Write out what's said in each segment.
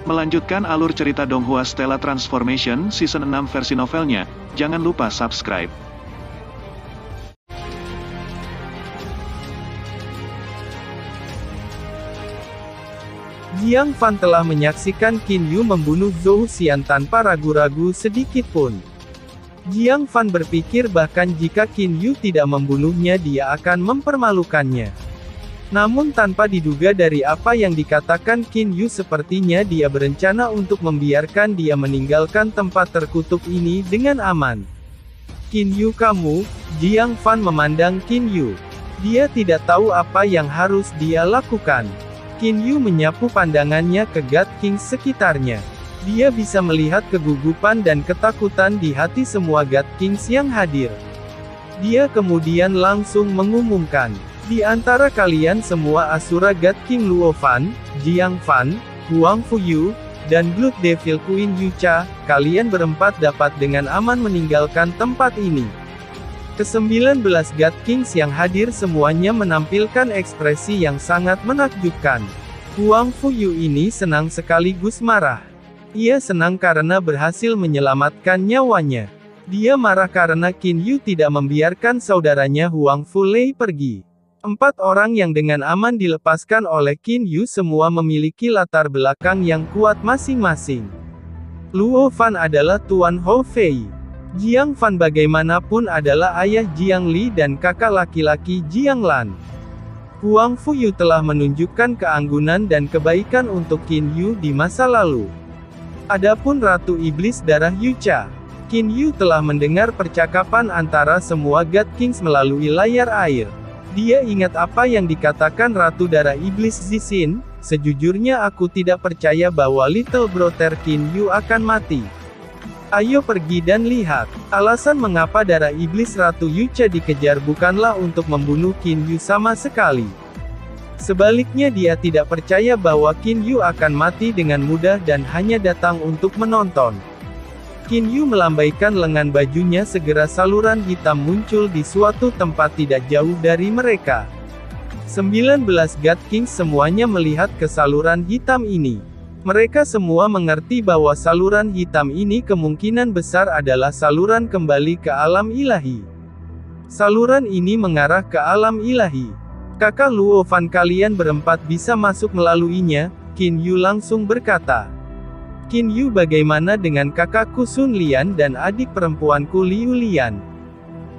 Melanjutkan alur cerita Donghua Stella Transformation Season 6 versi novelnya, jangan lupa subscribe. Jiang Fan telah menyaksikan Qin Yu membunuh Zhou Xian tanpa ragu-ragu sedikit pun. Jiang Fan berpikir bahkan jika Qin Yu tidak membunuhnya dia akan mempermalukannya. Namun tanpa diduga dari apa yang dikatakan Qin Yu sepertinya dia berencana untuk membiarkan dia meninggalkan tempat terkutuk ini dengan aman. Qin Yu kamu, Jiang Fan memandang Qin Yu. Dia tidak tahu apa yang harus dia lakukan. Qin Yu menyapu pandangannya ke God Kings sekitarnya. Dia bisa melihat kegugupan dan ketakutan di hati semua God Kings yang hadir. Dia kemudian langsung mengumumkan, di antara kalian semua Asura God King Luo Fan, Jiang Fan, Huang Fuyu, dan Blood Devil Queen Yucha, kalian berempat dapat dengan aman meninggalkan tempat ini. Ke-19 God Kings yang hadir semuanya menampilkan ekspresi yang sangat menakjubkan. Huang Fuyu ini senang sekaligus marah. Ia senang karena berhasil menyelamatkan nyawanya. Dia marah karena Qin Yu tidak membiarkan saudaranya Huang Fulei pergi. 4 orang yang dengan aman dilepaskan oleh Qin Yu semua memiliki latar belakang yang kuat masing-masing. Luo Fan adalah Tuan Hou Fei. Jiang Fan bagaimanapun adalah ayah Jiang Li dan kakak laki-laki Jiang Lan. Huang Fuyu telah menunjukkan keanggunan dan kebaikan untuk Qin Yu di masa lalu. Adapun Ratu Iblis Darah Yucha, Qin Yu telah mendengar percakapan antara semua God Kings melalui layar air. Dia ingat apa yang dikatakan Ratu Darah Iblis Zixin, sejujurnya aku tidak percaya bahwa Little Brother Qin Yu akan mati. Ayo pergi dan lihat. Alasan mengapa Darah Iblis Ratu Yucha dikejar bukanlah untuk membunuh Qin Yu sama sekali. Sebaliknya dia tidak percaya bahwa Qin Yu akan mati dengan mudah dan hanya datang untuk menonton. Qin Yu melambaikan lengan bajunya segera saluran hitam muncul di suatu tempat tidak jauh dari mereka. 19 God Kings semuanya melihat ke saluran hitam ini. Mereka semua mengerti bahwa saluran hitam ini kemungkinan besar adalah saluran kembali ke alam ilahi. Saluran ini mengarah ke alam ilahi. Kakak Luo Fan kalian berempat bisa masuk melaluinya, Qin Yu langsung berkata. Qin Yu bagaimana dengan kakakku Sun Lian dan adik perempuanku Liu Lian?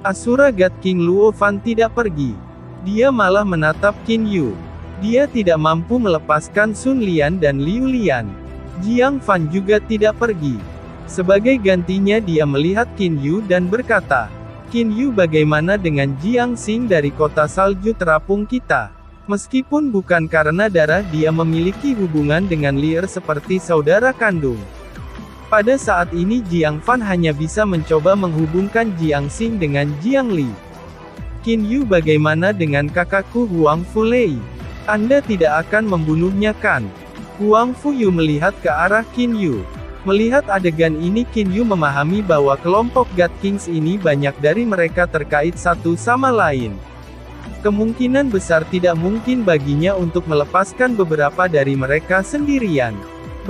Asura God King Luo Fan tidak pergi. Dia malah menatap Qin Yu. Dia tidak mampu melepaskan Sun Lian dan Liu Lian. Jiang Fan juga tidak pergi. Sebagai gantinya dia melihat Qin Yu dan berkata, Qin Yu bagaimana dengan Jiang Xing dari kota salju terapung kita? Meskipun bukan karena darah dia memiliki hubungan dengan Lier seperti saudara kandung. Pada saat ini Jiang Fan hanya bisa mencoba menghubungkan Jiang Xing dengan Jiang Li. Qin Yu bagaimana dengan kakakku Huang Fulei? Anda tidak akan membunuhnya kan? Huang Fuyu melihat ke arah Qin Yu. Melihat adegan ini Qin Yu memahami bahwa kelompok God Kings ini banyak dari mereka terkait satu sama lain. Kemungkinan besar tidak mungkin baginya untuk melepaskan beberapa dari mereka sendirian.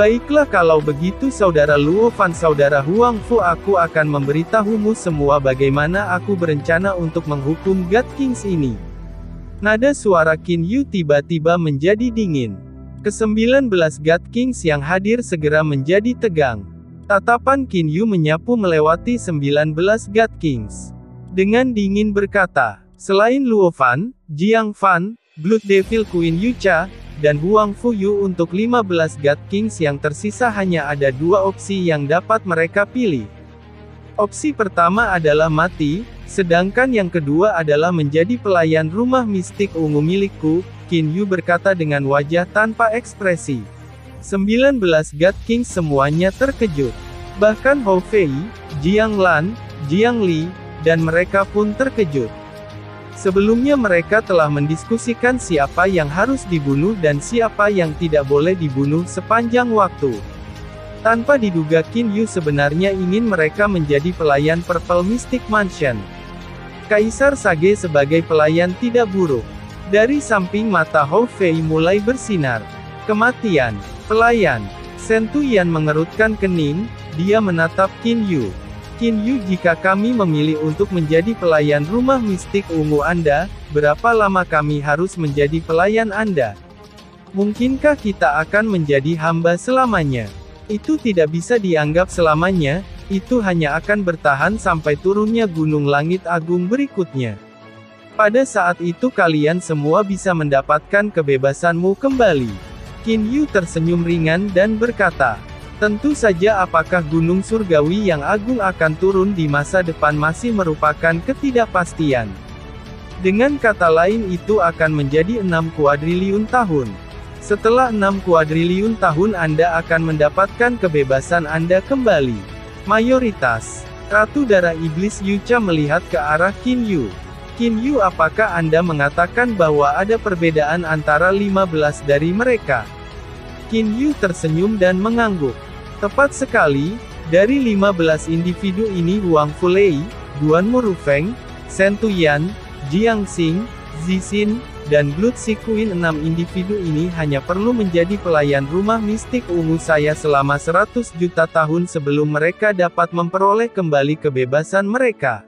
Baiklah kalau begitu saudara Luo Fan saudara Huang Fu aku akan memberitahumu semua bagaimana aku berencana untuk menghukum God Kings ini. Nada suara Qin Yu tiba-tiba menjadi dingin. Ke-19 God Kings yang hadir segera menjadi tegang. Tatapan Qin Yu menyapu melewati 19 God Kings. Dengan dingin berkata, selain Luo Fan, Jiang Fan, Blood Devil Queen Yucha, dan Huang Fuyu untuk 15 God Kings yang tersisa hanya ada 2 opsi yang dapat mereka pilih. Opsi pertama adalah mati, sedangkan yang kedua adalah menjadi pelayan rumah mistik ungu milikku, Qin Yu berkata dengan wajah tanpa ekspresi. 19 God Kings semuanya terkejut. Bahkan Hou Fei, Jiang Lan, Jiang Li, dan mereka pun terkejut. Sebelumnya mereka telah mendiskusikan siapa yang harus dibunuh dan siapa yang tidak boleh dibunuh sepanjang waktu. Tanpa diduga Qin Yu sebenarnya ingin mereka menjadi pelayan Purple Mystic Mansion. Kaisar Sage sebagai pelayan tidak buruk. Dari samping mata Hou Fei mulai bersinar. Kematian, pelayan, Sentu Yan mengerutkan kening, dia menatap Qin Yu. Qin Yu, jika kami memilih untuk menjadi pelayan rumah mistik ungu Anda, berapa lama kami harus menjadi pelayan Anda? Mungkinkah kita akan menjadi hamba selamanya? Itu tidak bisa dianggap selamanya, itu hanya akan bertahan sampai turunnya Gunung Langit Agung berikutnya. Pada saat itu kalian semua bisa mendapatkan kebebasanmu kembali. Qin Yu tersenyum ringan dan berkata, tentu saja apakah Gunung Surgawi yang agung akan turun di masa depan masih merupakan ketidakpastian. Dengan kata lain itu akan menjadi 6 kuadriliun tahun. Setelah 6 kuadriliun tahun Anda akan mendapatkan kebebasan Anda kembali. Mayoritas. Ratu Darah Iblis Yucha melihat ke arah Qin Yu. Qin Yu, apakah Anda mengatakan bahwa ada perbedaan antara 15 dari mereka? Qin Yu tersenyum dan mengangguk. Tepat sekali, dari 15 individu ini Huang Fulei, Duanmu Rufeng, Sentu Yan, Jiang Xing, Zixin, dan Blood Sea Queen. 6 individu ini hanya perlu menjadi pelayan rumah mistik ungu saya selama 100 juta tahun sebelum mereka dapat memperoleh kembali kebebasan mereka.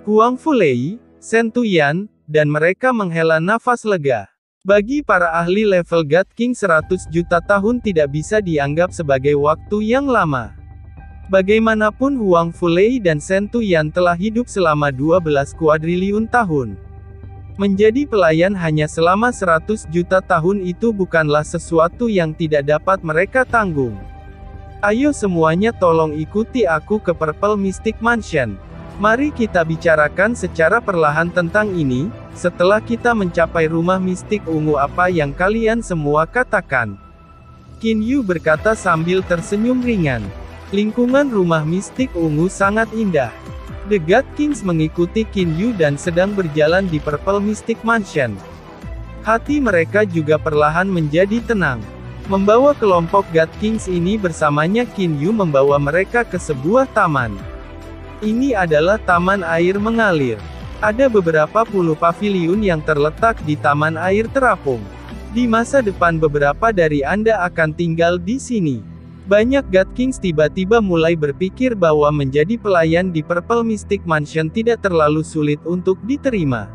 Huang Fulei, Sentu Yan, dan mereka menghela nafas lega. Bagi para ahli level God King 100 juta tahun tidak bisa dianggap sebagai waktu yang lama. Bagaimanapun Huang Fulei dan Sentu Yan telah hidup selama 12 kuadriliun tahun. Menjadi pelayan hanya selama 100 juta tahun itu bukanlah sesuatu yang tidak dapat mereka tanggung. Ayo semuanya tolong ikuti aku ke Purple Mystic Mansion. Mari kita bicarakan secara perlahan tentang ini. Setelah kita mencapai rumah mistik ungu, apa yang kalian semua katakan? Qin Yu berkata sambil tersenyum ringan. Lingkungan rumah mistik ungu sangat indah. The God Kings mengikuti Qin Yu dan sedang berjalan di Purple Mystic Mansion. Hati mereka juga perlahan menjadi tenang. Membawa kelompok God Kings ini bersamanya, Qin Yu membawa mereka ke sebuah taman. Ini adalah taman air mengalir. Ada beberapa puluh paviliun yang terletak di taman air terapung. Di masa depan beberapa dari Anda akan tinggal di sini. Banyak God Kings tiba-tiba mulai berpikir bahwa menjadi pelayan di Purple Mystic Mansion tidak terlalu sulit untuk diterima.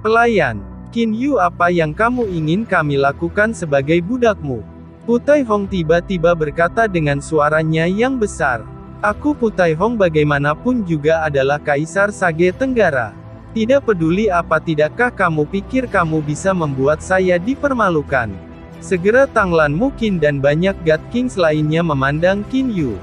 Pelayan, Qin Yu, apa yang kamu ingin kami lakukan sebagai budakmu? Putai Hong tiba-tiba berkata dengan suaranya yang besar. Aku Putai Hong bagaimanapun juga adalah Kaisar Sage Tenggara. Tidak peduli apa, tidakkah kamu pikir kamu bisa membuat saya dipermalukan? Segera Tanglan Mukin dan banyak God Kings lainnya memandang Qin Yu.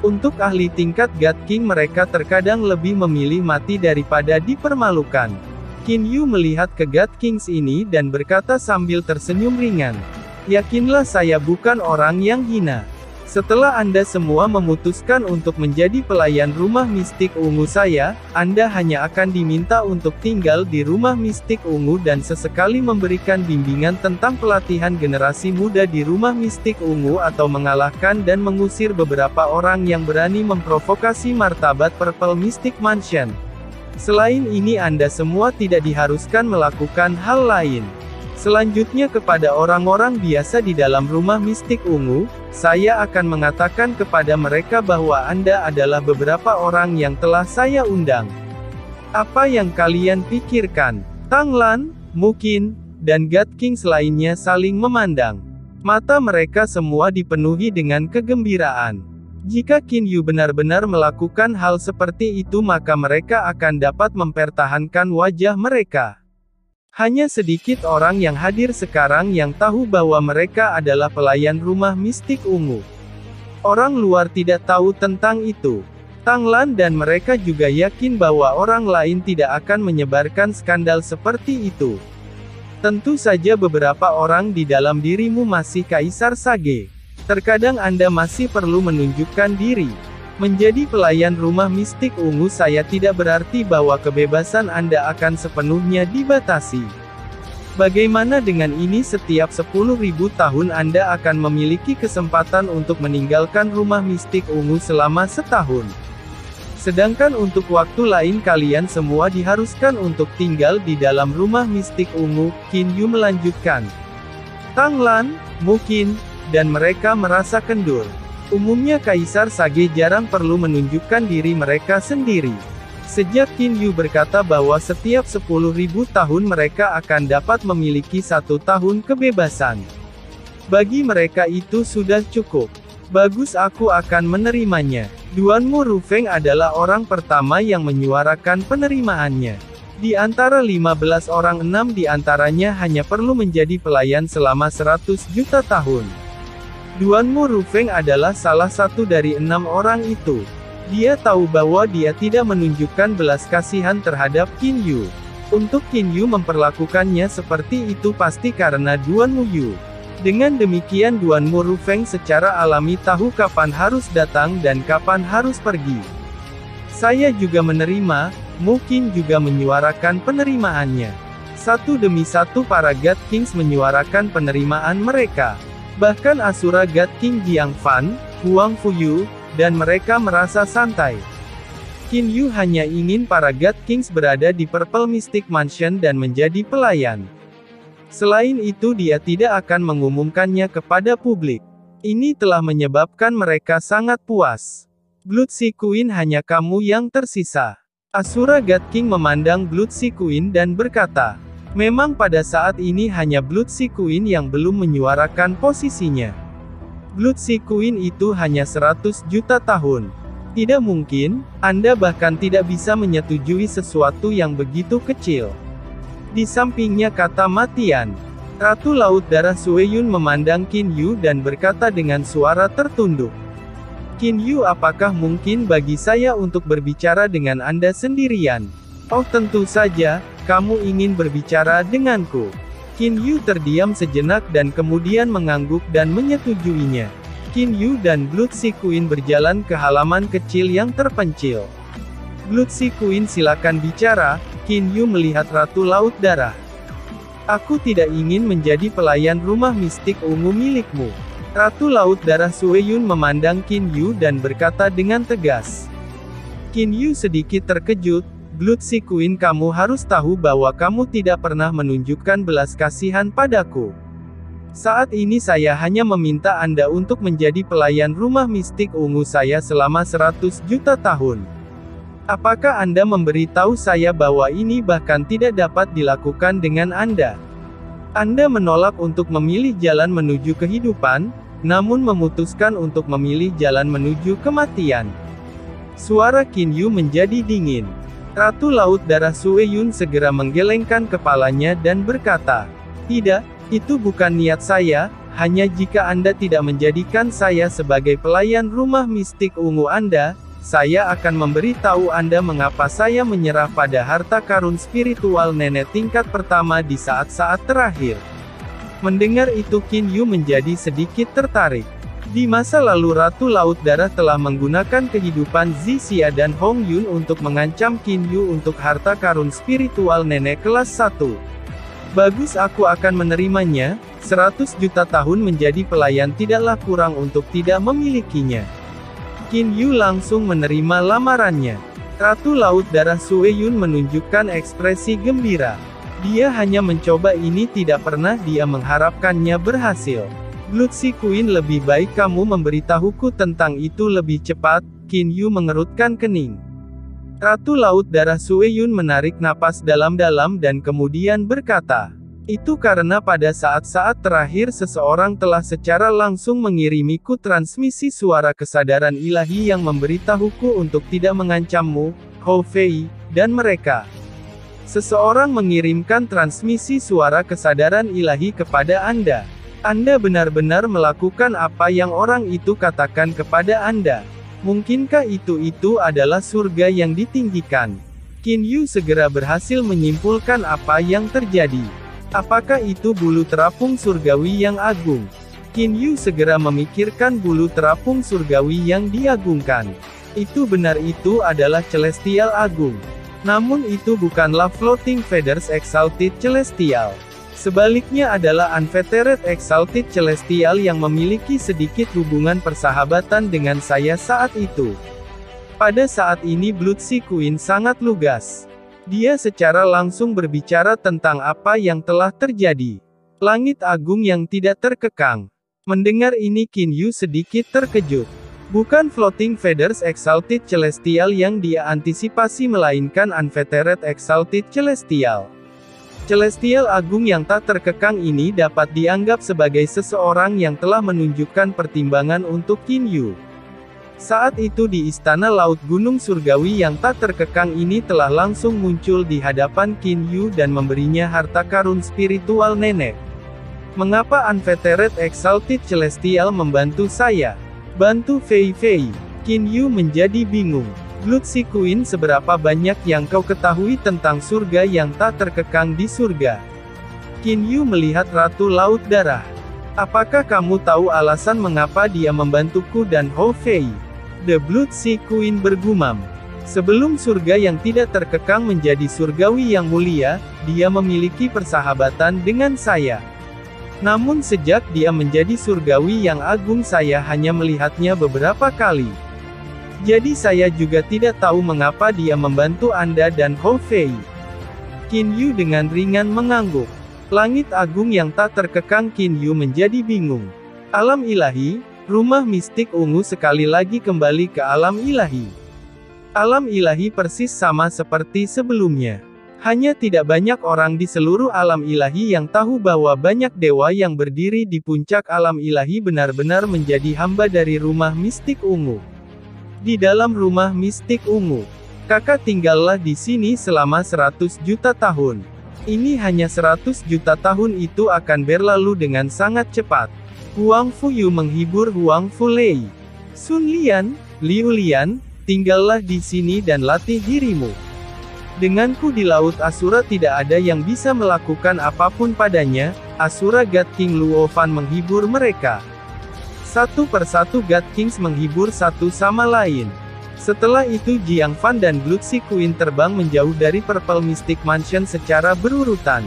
Untuk ahli tingkat God King mereka terkadang lebih memilih mati daripada dipermalukan. Qin Yu melihat ke God Kings ini dan berkata sambil tersenyum ringan. Yakinlah saya bukan orang yang hina. Setelah Anda semua memutuskan untuk menjadi pelayan rumah mistik ungu saya, Anda hanya akan diminta untuk tinggal di rumah mistik ungu dan sesekali memberikan bimbingan tentang pelatihan generasi muda di rumah mistik ungu atau mengalahkan dan mengusir beberapa orang yang berani memprovokasi martabat Purple Mystic Mansion. Selain ini Anda semua tidak diharuskan melakukan hal lain. Selanjutnya kepada orang-orang biasa di dalam rumah mistik ungu, saya akan mengatakan kepada mereka bahwa Anda adalah beberapa orang yang telah saya undang. Apa yang kalian pikirkan? Tanglan, Mukin, dan God Kings lainnya saling memandang. Mata mereka semua dipenuhi dengan kegembiraan. Jika Qin Yu benar-benar melakukan hal seperti itu maka mereka akan dapat mempertahankan wajah mereka. Hanya sedikit orang yang hadir sekarang yang tahu bahwa mereka adalah pelayan rumah mistik ungu. Orang luar tidak tahu tentang itu. Tanglan dan mereka juga yakin bahwa orang lain tidak akan menyebarkan skandal seperti itu. Tentu saja beberapa orang di dalam dirimu masih Kaisar Sage. Terkadang Anda masih perlu menunjukkan diri. Menjadi pelayan rumah mistik ungu saya tidak berarti bahwa kebebasan Anda akan sepenuhnya dibatasi. Bagaimana dengan ini? Setiap 10.000 tahun Anda akan memiliki kesempatan untuk meninggalkan rumah mistik ungu selama setahun. Sedangkan untuk waktu lain kalian semua diharuskan untuk tinggal di dalam rumah mistik ungu, Qin Yu melanjutkan. Tanglan, Mukin, dan mereka merasa kendur. Umumnya Kaisar Sage jarang perlu menunjukkan diri mereka sendiri. Sejak Qin Yu berkata bahwa setiap 10.000 tahun mereka akan dapat memiliki 1 tahun kebebasan. Bagi mereka itu sudah cukup. Bagus, aku akan menerimanya. Duanmu Rufeng adalah orang pertama yang menyuarakan penerimaannya. Di antara 15 orang, 6 di antaranya hanya perlu menjadi pelayan selama 100 juta tahun. Duanmu Rufeng adalah salah satu dari 6 orang itu. Dia tahu bahwa dia tidak menunjukkan belas kasihan terhadap Qin Yu. Untuk Qin Yu memperlakukannya seperti itu pasti karena Duanmu Yu. Dengan demikian Duanmu Rufeng secara alami tahu kapan harus datang dan kapan harus pergi. Saya juga menerima. Mungkin juga menyuarakan penerimaannya. Satu demi satu para God Kings menyuarakan penerimaan mereka. Bahkan Asura God King Jiang Fan, Huang Fuyu, dan mereka merasa santai. Qin Yu hanya ingin para God Kings berada di Purple Mystic Mansion dan menjadi pelayan. Selain itu dia tidak akan mengumumkannya kepada publik. Ini telah menyebabkan mereka sangat puas. Blood Sea Queen, hanya kamu yang tersisa. Asura God King memandang Blood Sea Queen dan berkata, memang pada saat ini hanya Blood Sea Queen yang belum menyuarakan posisinya. Blood Sea Queen itu hanya 100 juta tahun. Tidak mungkin, Anda bahkan tidak bisa menyetujui sesuatu yang begitu kecil. Di sampingnya kata Matian. Ratu Laut Darah Sueyun memandang Qin Yu dan berkata dengan suara tertunduk. Qin Yu, apakah mungkin bagi saya untuk berbicara dengan Anda sendirian? Oh tentu saja, kamu ingin berbicara denganku. Qin Yu terdiam sejenak dan kemudian mengangguk dan menyetujuinya. Qin Yu dan Blood Sea Queen berjalan ke halaman kecil yang terpencil. Blood Sea Queen, silakan bicara. Qin Yu melihat Ratu Laut Darah. Aku tidak ingin menjadi pelayan rumah mistik ungu milikmu. Ratu Laut Darah Sueyun memandang Qin Yu dan berkata dengan tegas. Qin Yu sedikit terkejut. Blood Sea Queen, kamu harus tahu bahwa kamu tidak pernah menunjukkan belas kasihan padaku. Saat ini saya hanya meminta Anda untuk menjadi pelayan rumah mistik ungu saya selama 100 juta tahun. Apakah Anda memberitahu saya bahwa ini bahkan tidak dapat dilakukan dengan Anda? Anda menolak untuk memilih jalan menuju kehidupan, namun memutuskan untuk memilih jalan menuju kematian. Suara Qin Yu menjadi dingin. Ratu Laut Darah Sueyun segera menggelengkan kepalanya dan berkata, tidak, itu bukan niat saya, hanya jika Anda tidak menjadikan saya sebagai pelayan rumah mistik ungu Anda, saya akan memberitahu Anda mengapa saya menyerah pada harta karun spiritual nenek tingkat pertama di saat-saat terakhir. Mendengar itu Qin Yu menjadi sedikit tertarik. Di masa lalu Ratu Laut Darah telah menggunakan kehidupan Zixia dan Hong Yun untuk mengancam Qin Yu untuk harta karun spiritual nenek kelas 1. Bagus, aku akan menerimanya. 100 juta tahun menjadi pelayan tidaklah kurang untuk tidak memilikinya. Qin Yu langsung menerima lamarannya. Ratu Laut Darah Sueyun menunjukkan ekspresi gembira. Dia hanya mencoba ini, tidak pernah dia mengharapkannya berhasil. Blood Sea Queen, lebih baik kamu memberitahuku tentang itu lebih cepat. Qin Yu mengerutkan kening. Ratu Laut Darah Sueyun menarik napas dalam-dalam dan kemudian berkata, itu karena pada saat-saat terakhir seseorang telah secara langsung mengirimiku transmisi suara kesadaran ilahi yang memberitahuku untuk tidak mengancammu, Hou Fei, dan mereka. Seseorang mengirimkan transmisi suara kesadaran ilahi kepada Anda. Anda benar-benar melakukan apa yang orang itu katakan kepada Anda. Mungkinkah itu adalah surga yang ditinggikan? Qin Yu segera berhasil menyimpulkan apa yang terjadi. Apakah itu bulu terapung surgawi yang agung? Qin Yu segera memikirkan bulu terapung surgawi yang diagungkan. Itu benar, itu adalah Celestial Agung. Namun itu bukanlah Floating Feathers Exalted Celestial. Sebaliknya adalah Unfettered Exalted Celestial yang memiliki sedikit hubungan persahabatan dengan saya saat itu. Pada saat ini Blood Sea Queen sangat lugas. Dia secara langsung berbicara tentang apa yang telah terjadi. Langit agung yang tidak terkekang. Mendengar ini Qin Yu sedikit terkejut. Bukan Floating Feathers Exalted Celestial yang dia antisipasi melainkan Unfettered Exalted Celestial. Celestial agung yang tak terkekang ini dapat dianggap sebagai seseorang yang telah menunjukkan pertimbangan untuk Qin Yu. Saat itu di Istana Laut Gunung Surgawi yang tak terkekang ini telah langsung muncul di hadapan Qin Yu dan memberinya harta karun spiritual nenek. Mengapa Unfettered Exalted Celestial membantu saya? Bantu Fei Fei. Qin Yu menjadi bingung. Blood Sea Queen, seberapa banyak yang kau ketahui tentang surga yang tak terkekang di surga? Qin Yu melihat Ratu Laut Darah. Apakah kamu tahu alasan mengapa dia membantuku dan Hou Fei? The Blood Sea Queen bergumam. Sebelum surga yang tidak terkekang menjadi surgawi yang mulia, dia memiliki persahabatan dengan saya. Namun sejak dia menjadi surgawi yang agung saya hanya melihatnya beberapa kali. Jadi saya juga tidak tahu mengapa dia membantu Anda dan Hou Fei. Qin Yu dengan ringan mengangguk. Langit agung yang tak terkekang. Qin Yu menjadi bingung. Alam ilahi, rumah mistik ungu sekali lagi kembali ke alam ilahi. Alam ilahi persis sama seperti sebelumnya. Hanya tidak banyak orang di seluruh alam ilahi yang tahu bahwa banyak dewa yang berdiri di puncak alam ilahi benar-benar menjadi hamba dari rumah mistik ungu. Di dalam rumah mistik ungu, kakak tinggallah di sini selama 100 juta tahun. Ini hanya 100 juta tahun itu akan berlalu dengan sangat cepat. Huang Fuyu menghibur Huang Fulei. Sun Lian, Liu Lian, tinggallah di sini dan latih dirimu. Denganku di Laut Asura tidak ada yang bisa melakukan apapun padanya. Asura God King Luo Fan menghibur mereka. Satu persatu God Kings menghibur satu sama lain. Setelah itu Jiang Fan dan Blood Sea Queen terbang menjauh dari Purple Mystic Mansion secara berurutan.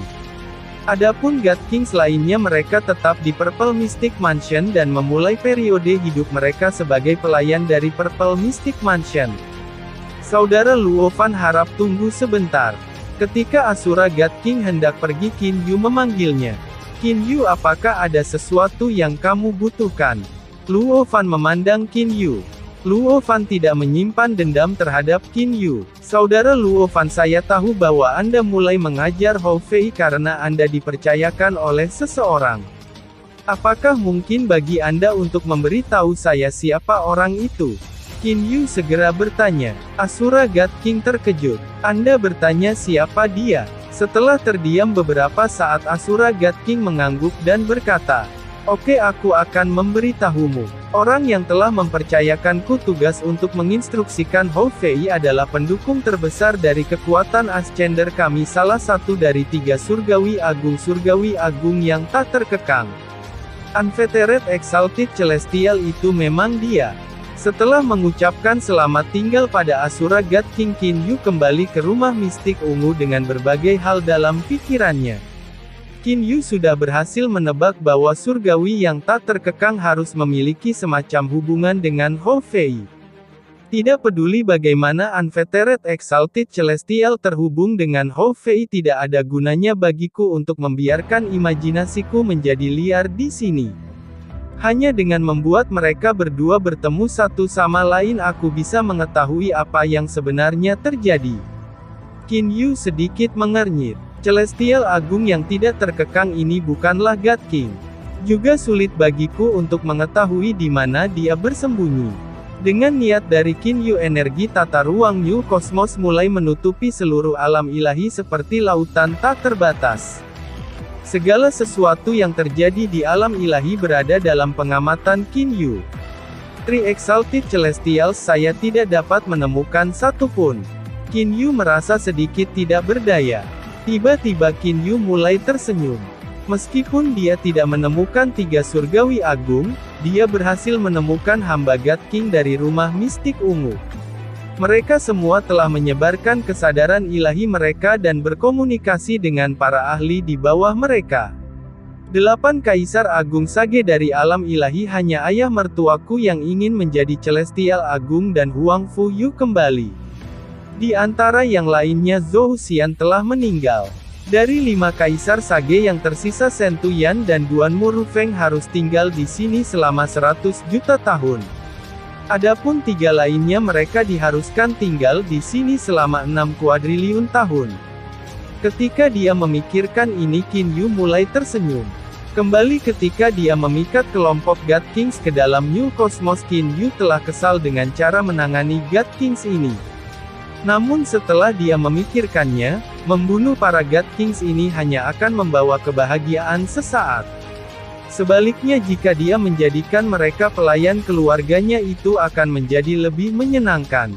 Adapun God Kings lainnya mereka tetap di Purple Mystic Mansion dan memulai periode hidup mereka sebagai pelayan dari Purple Mystic Mansion. Saudara Luo Fan harap tunggu sebentar. Ketika Asura God King hendak pergi Qin Yu memanggilnya. Qin Yu, apakah ada sesuatu yang kamu butuhkan? Luo Fan memandang Qin Yu. Luo Fan tidak menyimpan dendam terhadap Qin Yu. Saudara Luo Fan, saya tahu bahwa Anda mulai mengajar Hou Fei karena Anda dipercayakan oleh seseorang. Apakah mungkin bagi Anda untuk memberitahu saya siapa orang itu? Qin Yu segera bertanya. Asura God King terkejut. Anda bertanya siapa dia? Setelah terdiam beberapa saat Asura God King mengangguk dan berkata, oke, aku akan memberitahumu. Orang yang telah mempercayakanku tugas untuk menginstruksikan Hou Fei adalah pendukung terbesar dari kekuatan Ascender kami, salah satu dari 3 surgawi agung yang tak terkekang. Unfettered Exalted Celestial itu memang dia. Setelah mengucapkan selamat tinggal pada Asura God King, Qin Yu kembali ke rumah mistik ungu dengan berbagai hal dalam pikirannya. Qin Yu sudah berhasil menebak bahwa surgawi yang tak terkekang harus memiliki semacam hubungan dengan Hou Fei. Tidak peduli bagaimana Unfettered Exalted Celestial terhubung dengan Hou Fei, tidak ada gunanya bagiku untuk membiarkan imajinasiku menjadi liar di sini. Hanya dengan membuat mereka berdua bertemu satu sama lain aku bisa mengetahui apa yang sebenarnya terjadi. Qin Yu sedikit mengernyit. Celestial agung yang tidak terkekang ini bukanlah God King. Juga sulit bagiku untuk mengetahui di mana dia bersembunyi. Dengan niat dari Qin Yu, energi tata ruang New Cosmos mulai menutupi seluruh alam ilahi seperti lautan tak terbatas. Segala sesuatu yang terjadi di alam ilahi berada dalam pengamatan Qin Yu. 3 Exalted Celestials, saya tidak dapat menemukan satu pun. Qin Yu merasa sedikit tidak berdaya. Tiba-tiba Qin Yu mulai tersenyum. Meskipun dia tidak menemukan 3 surgawi agung, dia berhasil menemukan hamba God King dari rumah mistik ungu. Mereka semua telah menyebarkan kesadaran ilahi mereka dan berkomunikasi dengan para ahli di bawah mereka. 8 Kaisar Agung Sage dari alam ilahi, hanya ayah mertuaku yang ingin menjadi Celestial Agung dan Huang Fuyu kembali. Di antara yang lainnya Zhou Xian telah meninggal. Dari 5 kaisar Sage yang tersisa, Sentu Yan dan Duanmu Rufeng harus tinggal di sini selama 100 juta tahun. Adapun 3 lainnya mereka diharuskan tinggal di sini selama 6 kuadriliun tahun. Ketika dia memikirkan ini, Qin Yu mulai tersenyum. Kembali ketika dia memikat kelompok God Kings ke dalam New Cosmos, Qin Yu telah kesal dengan cara menangani God Kings ini. Namun setelah dia memikirkannya, membunuh para God Kings ini hanya akan membawa kebahagiaan sesaat. Sebaliknya, jika dia menjadikan mereka pelayan keluarganya, itu akan menjadi lebih menyenangkan.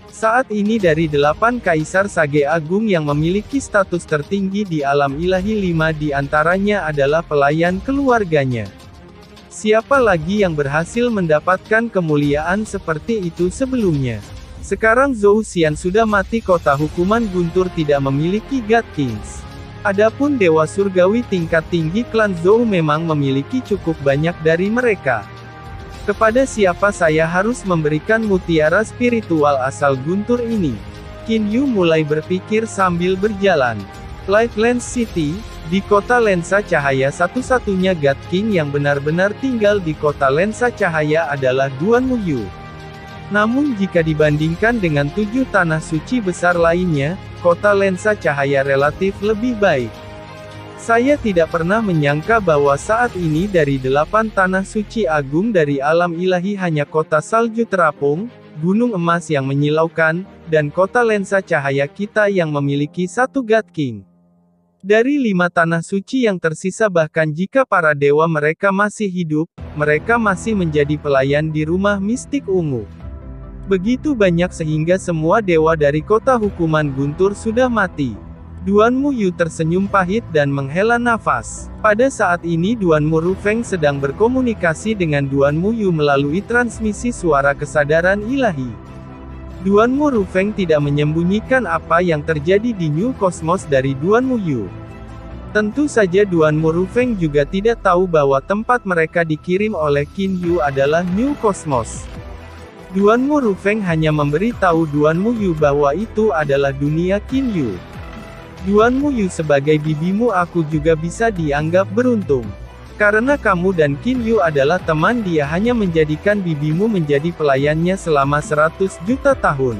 Saat ini dari 8 kaisar Sage Agung yang memiliki status tertinggi di alam ilahi, 5 di antaranya adalah pelayan keluarganya. Siapa lagi yang berhasil mendapatkan kemuliaan seperti itu sebelumnya? Sekarang Zhou Xian sudah mati, kota hukuman guntur tidak memiliki God Kings. Adapun Dewa Surgawi tingkat tinggi klan Zhou memang memiliki cukup banyak dari mereka. Kepada siapa saya harus memberikan mutiara spiritual asal guntur ini? Qin Yu mulai berpikir sambil berjalan. Light Lens City, di kota lensa cahaya, satu-satunya God King yang benar-benar tinggal di kota lensa cahaya adalah Duanmu Yu. Namun jika dibandingkan dengan 7 tanah suci besar lainnya, kota lensa cahaya relatif lebih baik. Saya tidak pernah menyangka bahwa saat ini dari 8 tanah suci agung dari alam ilahi hanya kota salju terapung, gunung emas yang menyilaukan, dan kota lensa cahaya kita yang memiliki 1 God King. Dari 5 tanah suci yang tersisa, bahkan jika para dewa mereka masih hidup, mereka masih menjadi pelayan di rumah mistik ungu. Begitu banyak sehingga semua dewa dari kota hukuman guntur sudah mati. Duanmu Yu tersenyum pahit dan menghela nafas. Pada saat ini Duanmu Rufeng sedang berkomunikasi dengan Duanmu Yu melalui transmisi suara kesadaran ilahi. Duanmu Rufeng tidak menyembunyikan apa yang terjadi di New Cosmos dari Duanmu Yu. Tentu saja Duanmu Rufeng juga tidak tahu bahwa tempat mereka dikirim oleh Qin Yu adalah New Cosmos. Duanmu Rufeng hanya memberi tahu Duanmu Yu bahwa itu adalah dunia Qin Yu. Duanmu Yu, sebagai bibimu aku juga bisa dianggap beruntung. Karena kamu dan Qin Yu adalah teman, dia hanya menjadikan bibimu menjadi pelayannya selama 100 juta tahun.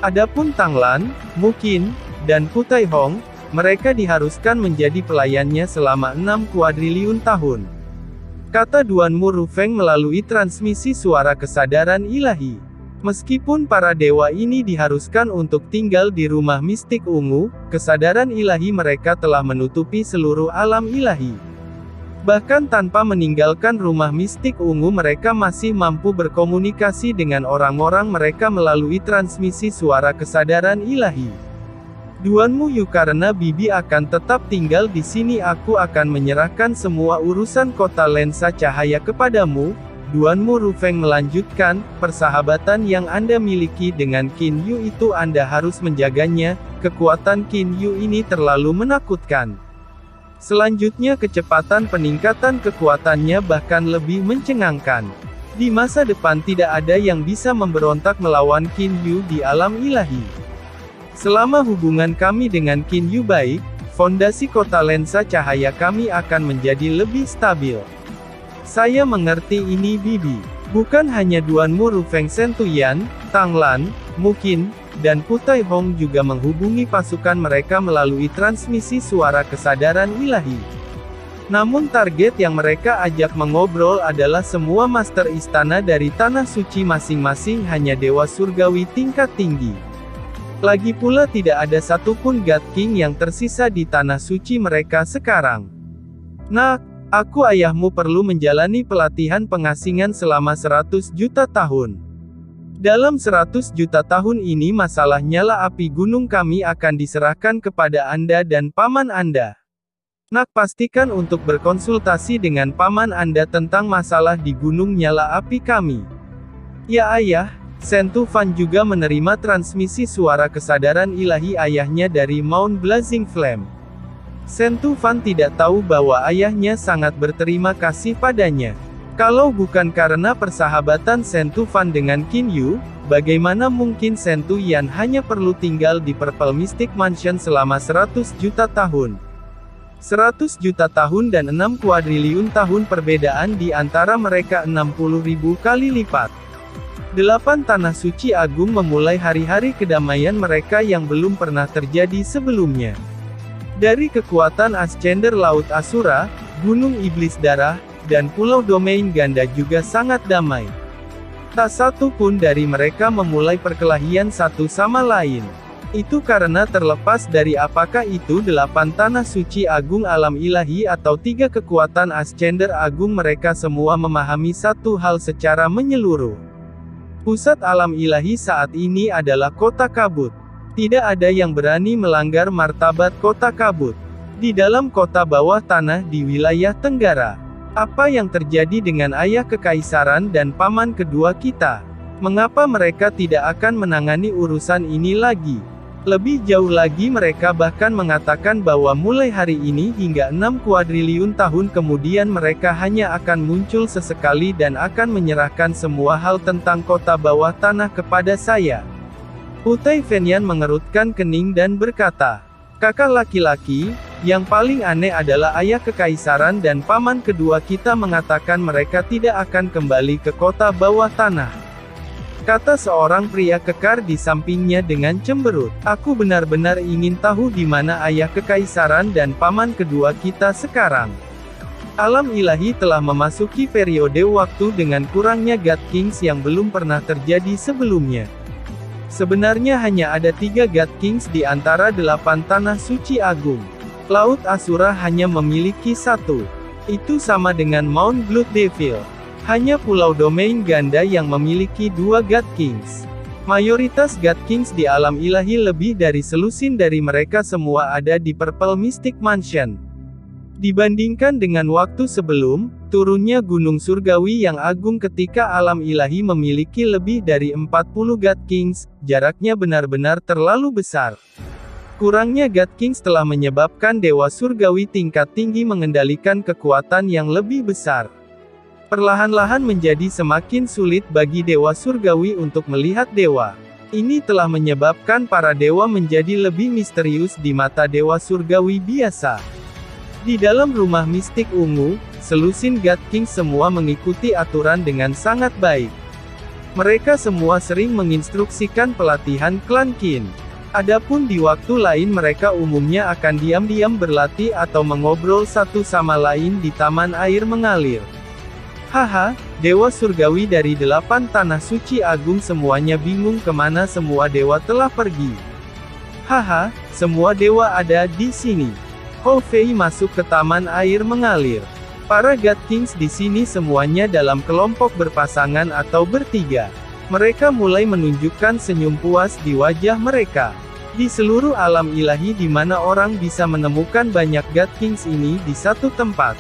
Adapun Tanglan, Mukin, dan Putai Hong, mereka diharuskan menjadi pelayannya selama 6 kuadriliun tahun. Kata Duanmu Rufeng melalui transmisi suara kesadaran ilahi. Meskipun para dewa ini diharuskan untuk tinggal di rumah mistik ungu, kesadaran ilahi mereka telah menutupi seluruh alam ilahi. Bahkan tanpa meninggalkan rumah mistik ungu, mereka masih mampu berkomunikasi dengan orang-orang mereka melalui transmisi suara kesadaran ilahi. Duanmu Yu, karena bibi akan tetap tinggal di sini, aku akan menyerahkan semua urusan kota lensa cahaya kepadamu. Duanmu Rufeng melanjutkan, persahabatan yang Anda miliki dengan Qin Yu itu Anda harus menjaganya, kekuatan Qin Yu ini terlalu menakutkan. Selanjutnya kecepatan peningkatan kekuatannya bahkan lebih mencengangkan. Di masa depan tidak ada yang bisa memberontak melawan Qin Yu di alam ilahi. Selama hubungan kami dengan Qin Yu baik, fondasi kota lensa cahaya kami akan menjadi lebih stabil. Saya mengerti ini bibi. Bukan hanya Duanmu Rufeng, Sentu Yan, Tanglan, Mukin, dan Putai Hong juga menghubungi pasukan mereka melalui transmisi suara kesadaran ilahi. Namun target yang mereka ajak mengobrol adalah semua master istana dari tanah suci masing-masing, hanya dewa surgawi tingkat tinggi. Lagi pula tidak ada satupun God King yang tersisa di tanah suci mereka sekarang. Nah, aku ayahmu perlu menjalani pelatihan pengasingan selama 100 juta tahun. Dalam 100 juta tahun ini masalah nyala api gunung kami akan diserahkan kepada Anda dan paman Anda. Nak, pastikan untuk berkonsultasi dengan paman Anda tentang masalah di gunung nyala api kami. Ya ayah. Sentu Fan juga menerima transmisi suara kesadaran ilahi ayahnya dari Mount Blazing Flame. Sentu Fan tidak tahu bahwa ayahnya sangat berterima kasih padanya. Kalau bukan karena persahabatan Shen Tufan dengan Qin Yu, bagaimana mungkin Shen Tuyan hanya perlu tinggal di Purple Mystic Mansion selama 100 juta tahun? 100 juta tahun dan 6 kuadriliun tahun perbedaan di antara mereka 60.000 kali lipat. 8 Tanah Suci Agung memulai hari-hari kedamaian mereka yang belum pernah terjadi sebelumnya. Dari kekuatan Ascender Laut Asura, Gunung Iblis Darah, dan Pulau Domain Ganda juga sangat damai. Tak satu pun dari mereka memulai perkelahian satu sama lain. Itu karena terlepas dari apakah itu 8 Tanah Suci Agung Alam Ilahi atau 3 kekuatan Ascender Agung, mereka semua memahami satu hal secara menyeluruh. Pusat alam ilahi saat ini adalah Kota Kabut. Tidak ada yang berani melanggar martabat Kota Kabut. Di dalam kota bawah tanah di wilayah Tenggara. Apa yang terjadi dengan ayah kekaisaran dan paman kedua kita? Mengapa mereka tidak akan menangani urusan ini lagi? Lebih jauh lagi mereka bahkan mengatakan bahwa mulai hari ini hingga 6 kuadriliun tahun kemudian mereka hanya akan muncul sesekali dan akan menyerahkan semua hal tentang kota bawah tanah kepada saya. Putai Fenyan mengerutkan kening dan berkata, kakak laki-laki, yang paling aneh adalah ayah kekaisaran dan paman kedua kita mengatakan mereka tidak akan kembali ke kota bawah tanah. Kata seorang pria kekar di sampingnya dengan cemberut. Aku benar-benar ingin tahu di mana ayah kekaisaran dan paman kedua kita sekarang. Alam ilahi telah memasuki periode waktu dengan kurangnya God Kings yang belum pernah terjadi sebelumnya. Sebenarnya hanya ada 3 God Kings di antara 8 Tanah Suci Agung. Laut Asura hanya memiliki 1. Itu sama dengan Mount Blood Devil. Hanya Pulau Domain Ganda yang memiliki 2 God Kings. Mayoritas God Kings di alam ilahi lebih dari selusin dari mereka semua ada di Purple Mystic Mansion. Dibandingkan dengan waktu sebelum, turunnya Gunung Surgawi yang agung ketika alam ilahi memiliki lebih dari 40 God Kings, jaraknya benar-benar terlalu besar. Kurangnya God Kings telah menyebabkan Dewa Surgawi tingkat tinggi mengendalikan kekuatan yang lebih besar. Perlahan-lahan menjadi semakin sulit bagi Dewa Surgawi untuk melihat dewa. Ini telah menyebabkan para dewa menjadi lebih misterius di mata Dewa Surgawi biasa. Di dalam rumah mistik ungu, selusin God King semua mengikuti aturan dengan sangat baik. Mereka semua sering menginstruksikan pelatihan klan Qin. Adapun di waktu lain mereka umumnya akan diam-diam berlatih atau mengobrol satu sama lain di taman air mengalir. Haha, Dewa Surgawi dari 8 Tanah Suci Agung semuanya bingung kemana semua dewa telah pergi. Haha, semua dewa ada di sini. Hou Fei masuk ke taman air mengalir. Para God Kings di sini semuanya dalam kelompok berpasangan atau bertiga. Mereka mulai menunjukkan senyum puas di wajah mereka. Di seluruh alam ilahi di mana orang bisa menemukan banyak God Kings ini di satu tempat.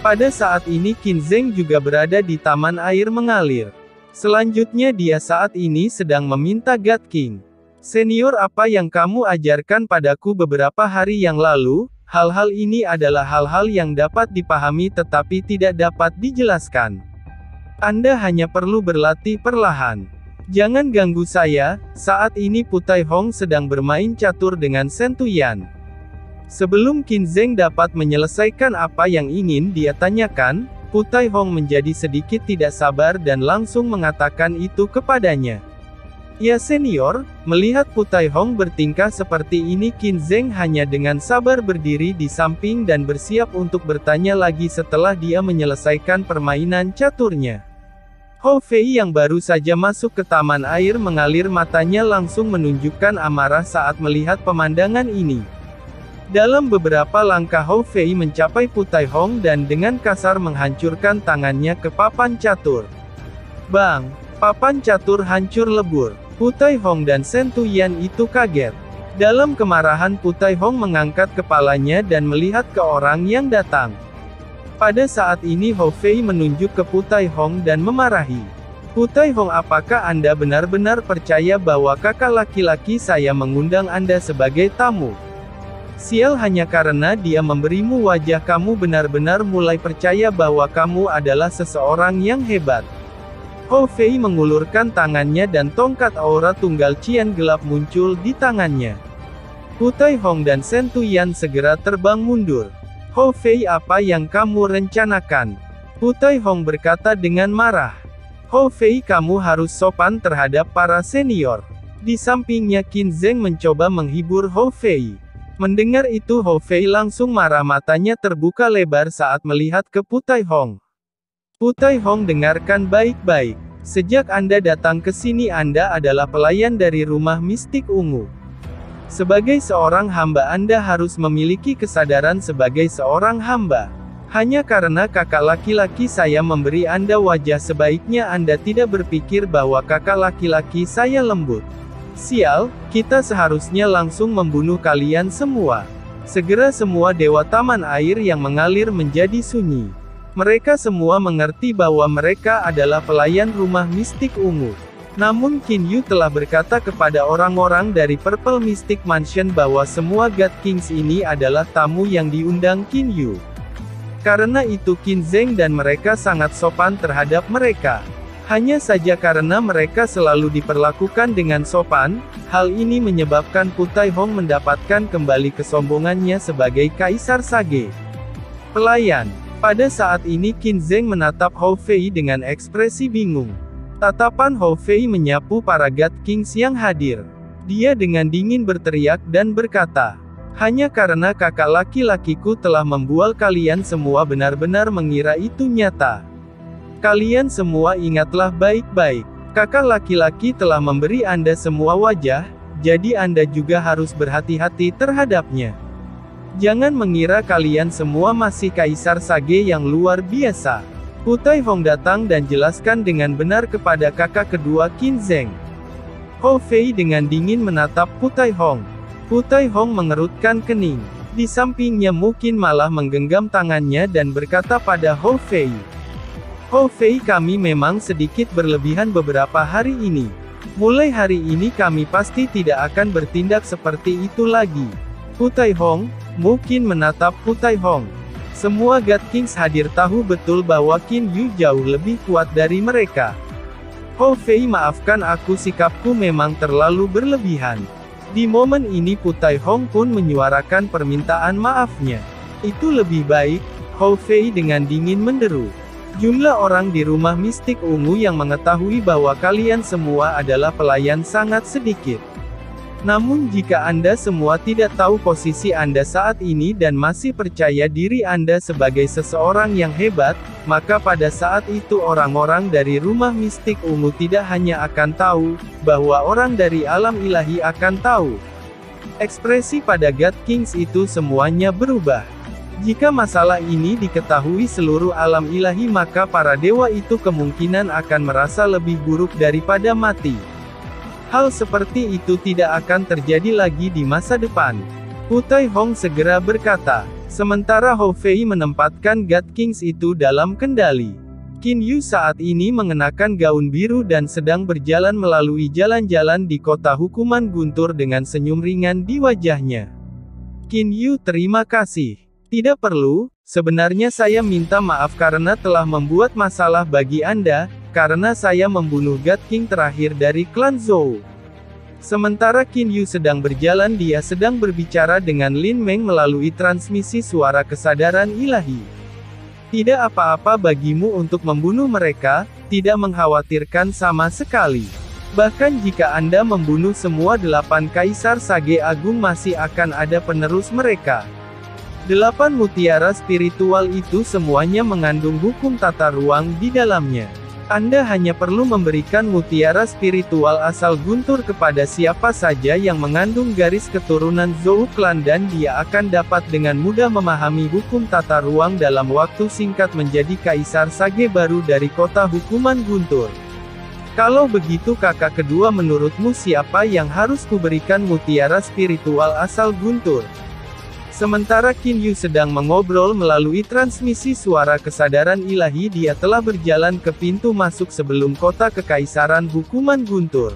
Pada saat ini Qin Zheng juga berada di taman air mengalir. Selanjutnya dia saat ini sedang meminta God King. Senior, apa yang kamu ajarkan padaku beberapa hari yang lalu, hal-hal ini adalah hal-hal yang dapat dipahami tetapi tidak dapat dijelaskan. Anda hanya perlu berlatih perlahan. Jangan ganggu saya, saat ini Putai Hong sedang bermain catur dengan Shen Tuyan. Sebelum Qin Zheng dapat menyelesaikan apa yang ingin dia tanyakan, Putai Hong menjadi sedikit tidak sabar dan langsung mengatakan itu kepadanya. Ya senior, melihat Putai Hong bertingkah seperti ini Qin Zheng hanya dengan sabar berdiri di samping dan bersiap untuk bertanya lagi setelah dia menyelesaikan permainan caturnya. Hou Fei yang baru saja masuk ke taman air mengalir matanya langsung menunjukkan amarah saat melihat pemandangan ini. Dalam beberapa langkah Hou Fei mencapai Putai Hong dan dengan kasar menghancurkan tangannya ke papan catur. Bang! Papan catur hancur lebur. Putai Hong dan Shen Tuyan itu kaget. Dalam kemarahan Putai Hong mengangkat kepalanya dan melihat ke orang yang datang. Pada saat ini Hou Fei menunjuk ke Putai Hong dan memarahi. Putai Hong, apakah Anda benar-benar percaya bahwa kakak laki-laki saya mengundang Anda sebagai tamu? Sial, hanya karena dia memberimu wajah kamu benar-benar mulai percaya bahwa kamu adalah seseorang yang hebat. Hou Fei mengulurkan tangannya dan tongkat aura tunggal Qian gelap muncul di tangannya. Pu Taihong dan Shen Tuyan segera terbang mundur. Hou Fei, apa yang kamu rencanakan? Pu Taihong berkata dengan marah. Hou Fei, kamu harus sopan terhadap para senior. Di sampingnya Qin Zheng mencoba menghibur Hou Fei. Mendengar itu Hou Fei langsung marah, matanya terbuka lebar saat melihat ke Pu Taihong. Pu Taihong, dengarkan baik-baik. Sejak Anda datang ke sini Anda adalah pelayan dari rumah mistik ungu. Sebagai seorang hamba Anda harus memiliki kesadaran sebagai seorang hamba. Hanya karena kakak laki-laki saya memberi Anda wajah, sebaiknya Anda tidak berpikir bahwa kakak laki-laki saya lembut. Sial, kita seharusnya langsung membunuh kalian semua. Segera semua dewa taman air yang mengalir menjadi sunyi. Mereka semua mengerti bahwa mereka adalah pelayan rumah mistik ungu. Namun Qin Yu telah berkata kepada orang-orang dari Purple Mystic Mansion bahwa semua God Kings ini adalah tamu yang diundang Qin Yu. Karena itu Qin Zheng dan mereka sangat sopan terhadap mereka. Hanya saja karena mereka selalu diperlakukan dengan sopan, hal ini menyebabkan Pu Taihong mendapatkan kembali kesombongannya sebagai Kaisar Sage. Pelayan. Pada saat ini Qin Zheng menatap Hou Fei dengan ekspresi bingung. Tatapan Hou Fei menyapu para God Kings yang hadir. Dia dengan dingin berteriak dan berkata, hanya karena kakak laki-lakiku telah membual kalian semua benar-benar mengira itu nyata. Kalian semua ingatlah baik-baik. Kakak laki-laki telah memberi Anda semua wajah, jadi Anda juga harus berhati-hati terhadapnya. Jangan mengira kalian semua masih Kaisar Sage yang luar biasa. Pu Taihong datang dan jelaskan dengan benar kepada kakak kedua Qin Zheng. Hou Fei dengan dingin menatap Pu Taihong. Pu Taihong mengerutkan kening. Di sampingnya mungkin malah menggenggam tangannya dan berkata pada Hou Fei. Hou Fei, kami memang sedikit berlebihan beberapa hari ini. Mulai hari ini kami pasti tidak akan bertindak seperti itu lagi. Pu Taihong, mungkin menatap Pu Taihong. Semua God Kings hadir tahu betul bahwa Qin Yu jauh lebih kuat dari mereka. Hou Fei, maafkan aku, sikapku memang terlalu berlebihan. Di momen ini Pu Taihong pun menyuarakan permintaan maafnya. Itu lebih baik, Hou Fei dengan dingin menderu. Jumlah orang di rumah mistik ungu yang mengetahui bahwa kalian semua adalah pelayan sangat sedikit. Namun jika Anda semua tidak tahu posisi Anda saat ini dan masih percaya diri Anda sebagai seseorang yang hebat, maka pada saat itu orang-orang dari rumah mistik ungu tidak hanya akan tahu, bahwa orang dari alam ilahi akan tahu. Ekspresi pada God Kings itu semuanya berubah. Jika masalah ini diketahui seluruh alam ilahi maka para dewa itu kemungkinan akan merasa lebih buruk daripada mati. Hal seperti itu tidak akan terjadi lagi di masa depan. Pu Taihong segera berkata, sementara Hou Fei menempatkan God Kings itu dalam kendali. Qin Yu saat ini mengenakan gaun biru dan sedang berjalan melalui jalan-jalan di kota hukuman guntur dengan senyum ringan di wajahnya. Qin Yu, terima kasih. Tidak perlu, sebenarnya saya minta maaf karena telah membuat masalah bagi Anda, karena saya membunuh God King terakhir dari klan Zhou. Sementara Qin Yu sedang berjalan, dia sedang berbicara dengan Lin Meng melalui transmisi suara kesadaran ilahi. Tidak apa-apa bagimu untuk membunuh mereka, tidak mengkhawatirkan sama sekali. Bahkan jika Anda membunuh semua 8 Kaisar Sage Agung masih akan ada penerus mereka. 8 mutiara spiritual itu semuanya mengandung hukum tata ruang di dalamnya. Anda hanya perlu memberikan mutiara spiritual asal guntur kepada siapa saja yang mengandung garis keturunan Zhou Clan dan dia akan dapat dengan mudah memahami hukum tata ruang dalam waktu singkat menjadi Kaisar Sage baru dari kota hukuman guntur. Kalau begitu kakak kedua, menurutmu siapa yang harus kuberikan mutiara spiritual asal guntur? Sementara Qin Yu sedang mengobrol melalui transmisi suara kesadaran ilahi, dia telah berjalan ke pintu masuk sebelum kota kekaisaran hukuman guntur.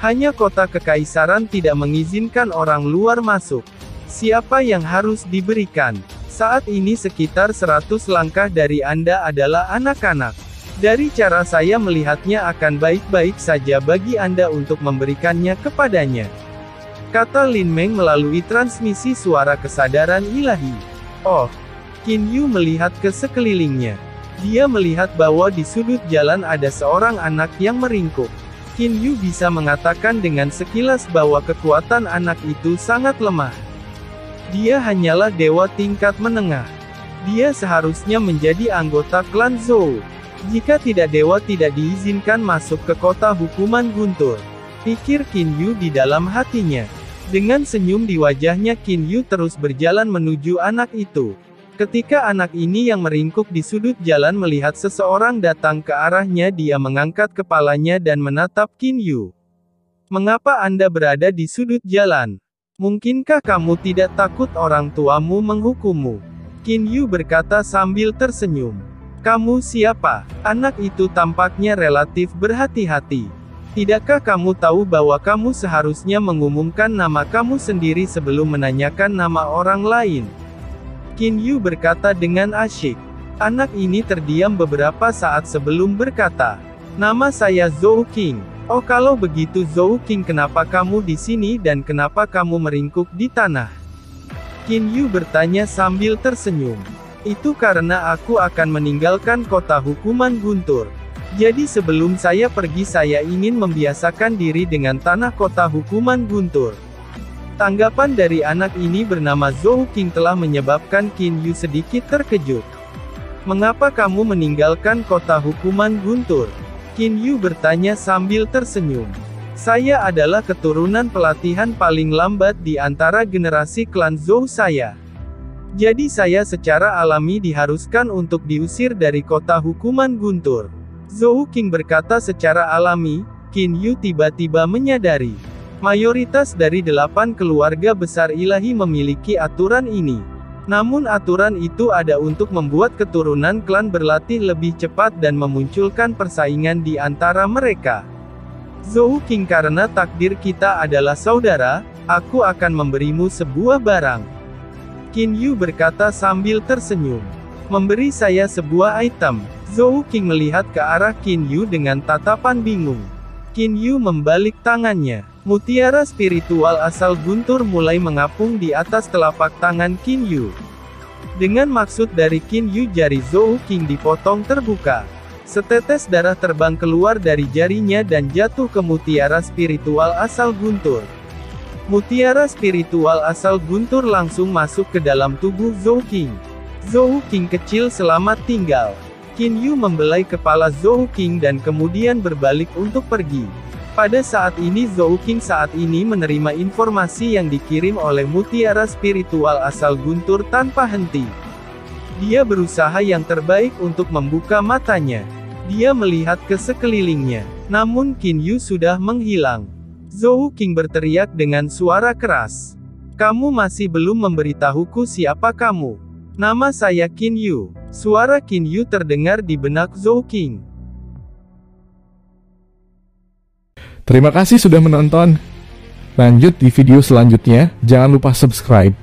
Hanya kota kekaisaran tidak mengizinkan orang luar masuk. Siapa yang harus diberikan? Saat ini sekitar 100 langkah dari Anda adalah anak-anak. Dari cara saya melihatnya akan baik-baik saja bagi Anda untuk memberikannya kepadanya. Kata Lin Meng melalui transmisi suara kesadaran ilahi. Oh, Qin Yu melihat ke sekelilingnya. Dia melihat bahwa di sudut jalan ada seorang anak yang meringkuk. Qin Yu bisa mengatakan dengan sekilas bahwa kekuatan anak itu sangat lemah. Dia hanyalah dewa tingkat menengah. Dia seharusnya menjadi anggota klan Zhou. Jika tidak, dewa tidak diizinkan masuk ke kota hukuman guntur. Pikir Qin Yu di dalam hatinya. Dengan senyum di wajahnya, Qin Yu terus berjalan menuju anak itu. Ketika anak ini yang meringkuk di sudut jalan melihat seseorang datang ke arahnya, dia mengangkat kepalanya dan menatap Qin Yu. "Mengapa Anda berada di sudut jalan? Mungkinkah kamu tidak takut orang tuamu menghukummu?" Qin Yu berkata sambil tersenyum. "Kamu siapa?" Anak itu tampaknya relatif berhati-hati. "Tidakkah kamu tahu bahwa kamu seharusnya mengumumkan nama kamu sendiri sebelum menanyakan nama orang lain?" Qin Yu berkata dengan asyik. Anak ini terdiam beberapa saat sebelum berkata, "Nama saya Zhou Qing." "Oh, kalau begitu Zhou Qing, kenapa kamu di sini dan kenapa kamu meringkuk di tanah?" Qin Yu bertanya sambil tersenyum. "Itu karena aku akan meninggalkan kota hukuman guntur. Jadi sebelum saya pergi saya ingin membiasakan diri dengan tanah kota hukuman guntur." Tanggapan dari anak ini bernama Zhou Qing telah menyebabkan Qin Yu sedikit terkejut. "Mengapa kamu meninggalkan kota hukuman guntur?" Qin Yu bertanya sambil tersenyum. "Saya adalah keturunan pelatihan paling lambat di antara generasi klan Zhou saya. Jadi saya secara alami diharuskan untuk diusir dari kota hukuman guntur." Zhou Qing berkata secara alami. Qin Yu tiba-tiba menyadari. Mayoritas dari 8 keluarga besar ilahi memiliki aturan ini. Namun aturan itu ada untuk membuat keturunan klan berlatih lebih cepat dan memunculkan persaingan di antara mereka. "Zhou Qing, karena takdir kita adalah saudara, aku akan memberimu sebuah barang." Qin Yu berkata sambil tersenyum. "Memberi saya sebuah item." Zhou Qing melihat ke arah Qin Yu dengan tatapan bingung. Qin Yu membalik tangannya. Mutiara spiritual asal guntur mulai mengapung di atas telapak tangan Qin Yu. Dengan maksud dari Qin Yu, jari Zhou Qing dipotong terbuka. Setetes darah terbang keluar dari jarinya dan jatuh ke mutiara spiritual asal guntur. Mutiara spiritual asal guntur langsung masuk ke dalam tubuh Zhou Qing. Zhou Qing kecil, selamat tinggal. Qin Yu membelai kepala Zhou Qing dan kemudian berbalik untuk pergi. Pada saat ini Zhou Qing saat ini menerima informasi yang dikirim oleh mutiara spiritual asal guntur tanpa henti. Dia berusaha yang terbaik untuk membuka matanya. Dia melihat ke sekelilingnya. Namun Qin Yu sudah menghilang. Zhou Qing berteriak dengan suara keras. "Kamu masih belum memberitahuku siapa kamu?" "Nama saya Qin Yu." Suara Qin Yu terdengar di benak Zhou Qing. Terima kasih sudah menonton. Lanjut di video selanjutnya, jangan lupa subscribe.